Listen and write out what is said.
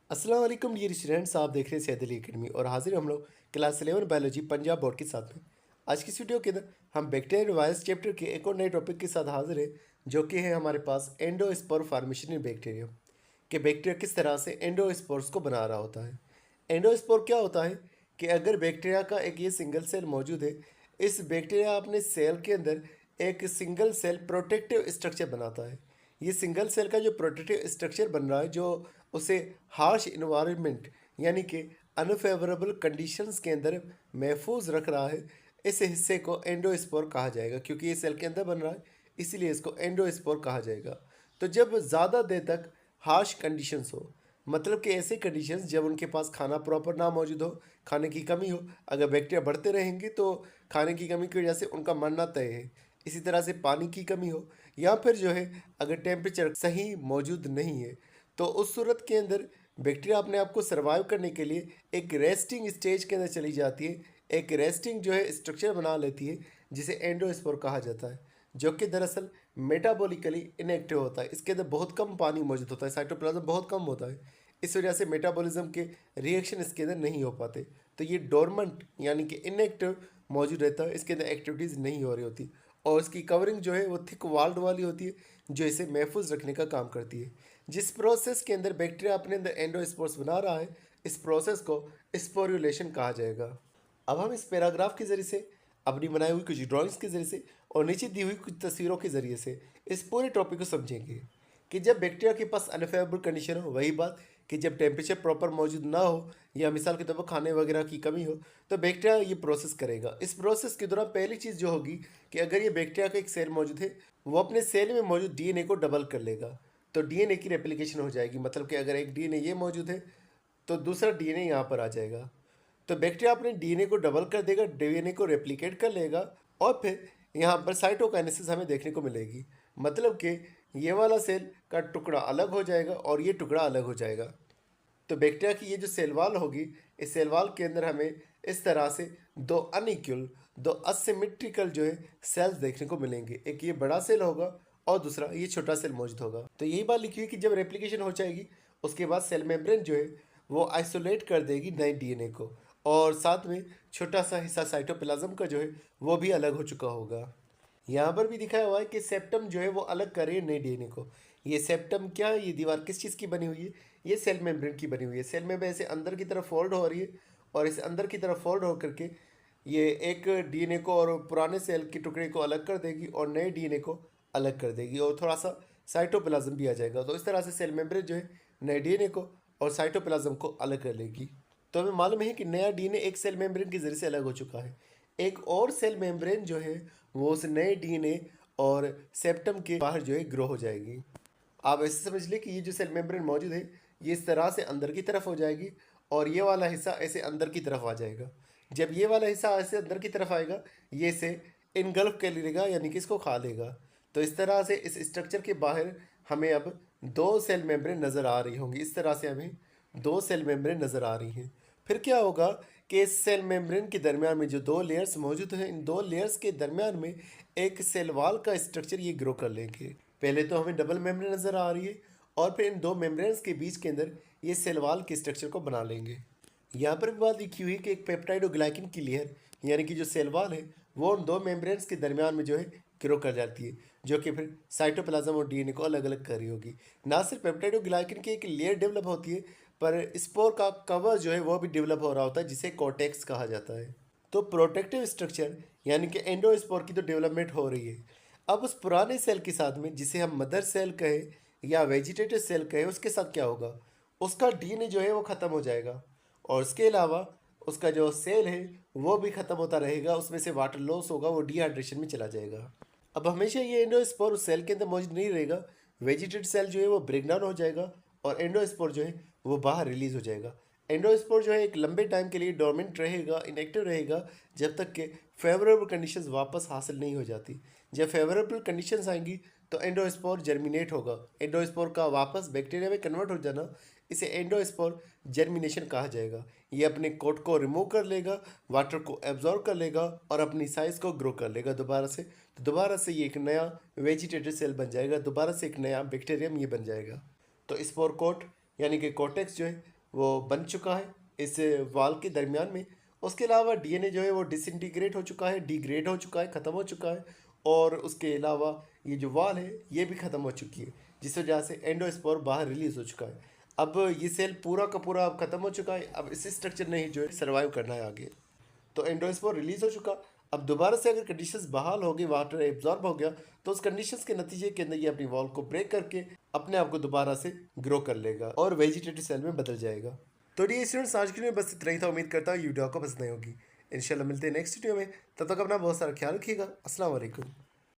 अस्सलाम वालेकुम dear students, आप देख रहे हैं सैद अली अकेडमी और हाजिर हम लोग क्लास 11 बायोलॉजी पंजाब बोर्ड के साथ में। आज की इस वीडियो के अंदर हम बैक्टीरिया वायरस चैप्टर के एक और नए टॉपिक के साथ हाजिर है, जो कि है हमारे पास एंडोस्पोर फार्मेशन इन बैक्टीरिया। कि बैक्टीरिया किस तरह से एंडोस्पोर्स को बना रहा होता है। एंडोस्पोर क्या होता है कि अगर बैक्टीरिया का एक ये सिंगल सेल मौजूद है, इस बैक्टीरिया अपने सेल के अंदर एक सिंगल सेल प्रोटेक्टिव स्ट्रक्चर बनाता है। ये सिंगल सेल का जो प्रोटेक्टिव स्ट्रक्चर बन रहा है, जो उसे हार्श इन्वायरमेंट यानी कि अनफेवरेबल कंडीशंस के अंदर महफूज रख रहा है, इस हिस्से को एंडोस्पोर कहा जाएगा। क्योंकि ये सेल के अंदर बन रहा है, इसीलिए इसको एंडोस्पोर कहा जाएगा। तो जब ज़्यादा देर तक हार्श कंडीशंस हो, मतलब कि ऐसे कंडीशंस जब उनके पास खाना प्रॉपर ना मौजूद हो, खाने की कमी हो, अगर बैक्टीरिया बढ़ते रहेंगे तो खाने की कमी की वजह से उनका मरना तय है। इसी तरह से पानी की कमी हो, या फिर जो है अगर टेम्परेचर सही मौजूद नहीं है, तो उस सूरत के अंदर बैक्टीरिया अपने आप को सर्वाइव करने के लिए एक रेस्टिंग स्टेज के अंदर चली जाती है, एक रेस्टिंग जो है स्ट्रक्चर बना लेती है, जिसे एंडोस्पोर कहा जाता है, जो कि दरअसल मेटाबॉलिकली इनएक्टिव होता है। इसके अंदर बहुत कम पानी मौजूद होता है, साइटोप्लाज्म बहुत कम होता है। इस वजह से मेटाबॉलिज्म के रिएक्शन इसके अंदर नहीं हो पाते। तो ये डोरमेंट यानी कि इनएक्टिव मौजूद रहता है, इसके अंदर एक्टिविटीज़ नहीं हो रही होती, और इसकी कवरिंग जो है वो थिक वाल्ड वाली होती है, जो इसे महफूज रखने का काम करती है। जिस प्रोसेस के अंदर बैक्टीरिया अपने अंदर एंडोस्पोर्स बना रहा है, इस प्रोसेस को स्पोरुलेशन कहा जाएगा। अब हम इस पैराग्राफ के ज़रिए से, अपनी बनाई हुई कुछ ड्राइंग्स के ज़रिए से और नीचे दी हुई कुछ तस्वीरों के ज़रिए से इस पूरे टॉपिक को समझेंगे कि जब बैक्टीरिया के पास अनफेवरेबल कंडीशन हो, वही बात कि जब टेम्परेचर प्रॉपर मौजूद ना हो या मिसाल के तौर पर खाने वगैरह की कमी हो, तो बैक्टीरिया ये प्रोसेस करेगा। इस प्रोसेस के दौरान पहली चीज़ जो होगी कि अगर ये बैक्टीरिया का एक सेल मौजूद है, वो अपने सेल में मौजूद डीएनए को डबल कर लेगा। तो डीएनए की रेप्लिकेशन हो जाएगी, मतलब कि अगर एक डीएनए ये मौजूद है तो दूसरा डीएनए यहाँ पर आ जाएगा। तो बैक्टीरिया अपने डीएनए को डबल कर देगा, डीएनए को रेप्लिकेट कर लेगा, और फिर यहाँ पर साइटोकाइनेसिस हमें देखने को मिलेगी। मतलब कि ये वाला सेल का टुकड़ा अलग हो जाएगा और ये टुकड़ा अलग हो जाएगा। तो बैक्टीरिया की ये जो सेल वाल होगी, इस सेल वाल के अंदर हमें इस तरह से दो अनइक्वल, दो असिमेट्रिकल जो है सेल्स देखने को मिलेंगे। एक ये बड़ा सेल होगा और दूसरा ये छोटा सेल मौजूद होगा। तो यही बात लिखी हुई कि जब रेप्लिकेशन हो जाएगी, उसके बाद सेल मेम्ब्रेन जो है वो आइसोलेट कर देगी नए डीएनए को, और साथ में छोटा सा हिस्सा साइटोप्लाज्म का जो है वो भी अलग हो चुका होगा। यहाँ पर भी दिखाया हुआ है कि सेप्टम जो है वो अलग कर रही है नई डीएनए को। ये सेप्टम क्या है, ये दीवार किस चीज़ की बनी हुई है? ये सेल मेम्ब्रेन की बनी हुई है। सेल मेम्ब्रेन ऐसे अंदर की तरफ फोल्ड हो रही है, और इस अंदर की तरफ फोल्ड हो करके ये एक डीएनए को और पुराने सेल के टुकड़े को अलग कर देगी और नए डीएनए को अलग कर देगी, और थोड़ा सा साइटोप्लाज्म भी आ जाएगा। तो इस तरह से सेल मेम्ब्रेन जो है नए डीएनए को और साइटोप्लाज्म को अलग कर लेगी। तो हमें मालूम है कि नया डीएनए एक सेल मेम्ब्रेन के जरिए से अलग हो चुका है। एक और सेल मेम्ब्रेन जो है वो उस नए डीएनए और सेप्टम के बाहर जो है ग्रो हो जाएगी। आप ऐसे समझ लें कि ये जो सेल मेम्ब्रेन मौजूद है, ये इस तरह से अंदर की तरफ हो जाएगी, और ये वाला हिस्सा ऐसे अंदर की तरफ आ जाएगा। जब ये वाला हिस्सा ऐसे अंदर की तरफ आएगा, ये इसे इनगल्फ कर लेगा, यानी कि इसको खा लेगा। तो इस तरह से इस स्ट्रक्चर के बाहर हमें अब दो सेल मेम्ब्रेन नज़र आ रही होंगी। इस तरह से हमें दो सेल मेम्ब्रेन नज़र आ रही हैं। फिर क्या होगा कि इस सेल मेम्ब्रेन के दरमियान में जो दो लेयर्स मौजूद हैं, इन दो लेयर्स के दरमियान में एक सेल वाल का स्ट्रक्चर ये ग्रो कर लेंगे। पहले तो हमें डबल मेम्ब्रेन नज़र आ रही है, और फिर इन दो मेम्ब्रेन्स के बीच के अंदर ये सेल वाल के स्ट्रक्चर को बना लेंगे। यहाँ पर भी बात लिखी हुई है कि एक पेप्टाइडोग्लाइकिन की लेयर यानी कि जो सेल वाल है, वो उन दो मेम्ब्रेन्स के दरमियान में जो है ग्रो कर जाती है, जो कि फिर साइटोप्लाज्म और डीएनए को अलग अलग कर रही होगी। ना सिर्फ पेप्टाइडोग्लाइकिन की एक लेयर डेवलप होती है, पर स्पोर का कवर जो है वो भी डेवलप हो रहा होता है, जिसे कोटेक्स कहा जाता है। तो प्रोटेक्टिव स्ट्रक्चर यानी कि एंडोस्पोर की तो डेवलपमेंट हो रही है। अब उस पुराने सेल के साथ में, जिसे हम मदर सेल कहें या वेजिटेटिव सेल कहें, उसके साथ क्या होगा? उसका डीएनए जो है वो ख़त्म हो जाएगा, और उसके अलावा उसका जो सेल है वो भी ख़त्म होता रहेगा, उसमें से वाटर लॉस होगा, वो डिहाइड्रेशन में चला जाएगा। अब हमेशा ये एंडोस्पोर उस सेल के अंदर मौजूद नहीं रहेगा। वेजिटेटिव सेल जो है वो ब्रेक डाउन हो जाएगा, और एंडोस्पोर जो है वो बाहर रिलीज हो जाएगा। एंडोस्पोर जो है एक लंबे टाइम के लिए डोरमेंट रहेगा, इनएक्टिव रहेगा, जब तक कि फेवरेबल कंडीशंस वापस हासिल नहीं हो जाती। जब फेवरेबल कंडीशंस आएंगी तो एंडोस्पोर जर्मिनेट होगा। एंडोस्पोर का वापस बैक्टीरिया में कन्वर्ट हो जाना, इसे एंडोस्पोर जर्मिनेशन कहा जाएगा। ये अपने कोट को रिमूव कर लेगा, वाटर को एब्जॉर्ब कर लेगा, और अपनी साइज़ को ग्रो कर लेगा दोबारा से। तो दोबारा से ये एक नया वेजिटेटिव सेल बन जाएगा, दोबारा से एक नया बैक्टीरियम ये बन जाएगा। तो स्पोर कोट यानी कि कोटेक्स जो है वो बन चुका है इस वाल के दरमियान में। उसके अलावा डीएनए जो है वो डिसइंटीग्रेट हो चुका है, डिग्रेड हो चुका है, ख़त्म हो चुका है। और उसके अलावा ये जो वाल है ये भी ख़त्म हो चुकी है, जिस वजह से एंडोस्पोर बाहर रिलीज हो चुका है। अब ये सेल पूरा का पूरा अब ख़त्म हो चुका है। अब इस स्ट्रक्चर ने ही जो है सर्वाइव करना है आगे। तो एंडोस्पोर रिलीज हो चुका। अब दोबारा से अगर कंडीशंस बहाल हो गई, वाटर एब्जॉर्ब हो गया, तो उस कंडीशंस के नतीजे के अंदर ये अपनी वॉल को ब्रेक करके अपने आप को दोबारा से ग्रो कर लेगा और वेजिटेटिव सेल में बदल जाएगा। तो ये स्टूडेंट्स आज के लिए बस इतना ही था। उम्मीद करता हूँ वीडियो आपको पसंद आई होगी। इंशाल्लाह मिलते हैं नेक्स्ट वीडियो में। तब तक अपना बहुत सारा ख्याल रखिएगा। अस्सलाम वालेकुम।